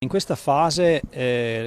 In questa fase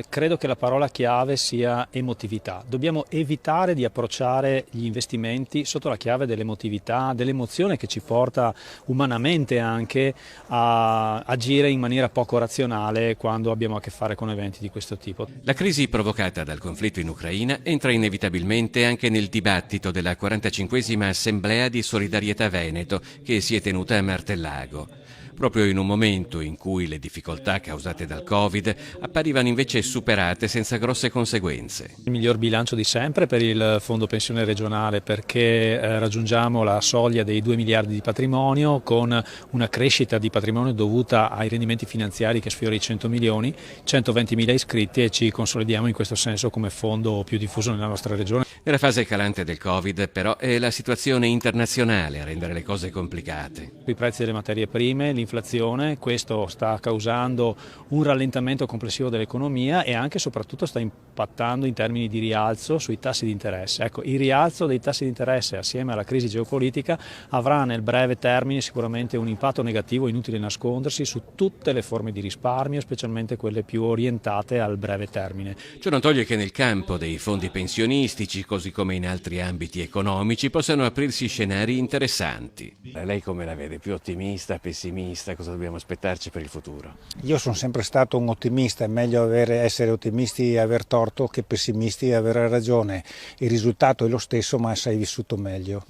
credo che la parola chiave sia emotività. Dobbiamo evitare di approcciare gli investimenti sotto la chiave dell'emotività, dell'emozione che ci porta umanamente anche a agire in maniera poco razionale quando abbiamo a che fare con eventi di questo tipo. La crisi provocata dal conflitto in Ucraina entra inevitabilmente anche nel dibattito della 45esima Assemblea di Solidarietà Veneto che si è tenuta a Martellago. Proprio in un momento in cui le difficoltà causate dal Covid apparivano invece superate senza grosse conseguenze. Il miglior bilancio di sempre per il fondo pensione regionale perché raggiungiamo la soglia dei 2 miliardi di patrimonio con una crescita di patrimonio dovuta ai rendimenti finanziari che sfiora i 100 milioni, 120 mila iscritti e ci consolidiamo in questo senso come fondo più diffuso nella nostra regione. Nella fase calante del Covid però è la situazione internazionale a rendere le cose complicate. I prezzi delle materie prime, l'inflazione, questo sta causando un rallentamento complessivo dell'economia e anche e soprattutto sta impattando in termini di rialzo sui tassi di interesse. Ecco, il rialzo dei tassi di interesse assieme alla crisi geopolitica avrà nel breve termine sicuramente un impatto negativo, inutile nascondersi, su tutte le forme di risparmio, specialmente quelle più orientate al breve termine. Ciò non toglie che nel campo dei fondi pensionistici, così come in altri ambiti economici, possano aprirsi scenari interessanti. Lei come la vede? Più ottimista, pessimista? Cosa dobbiamo aspettarci per il futuro? Io sono sempre stato un ottimista, è meglio essere ottimisti e aver torto che pessimisti e avere ragione. Il risultato è lo stesso, ma sei vissuto meglio.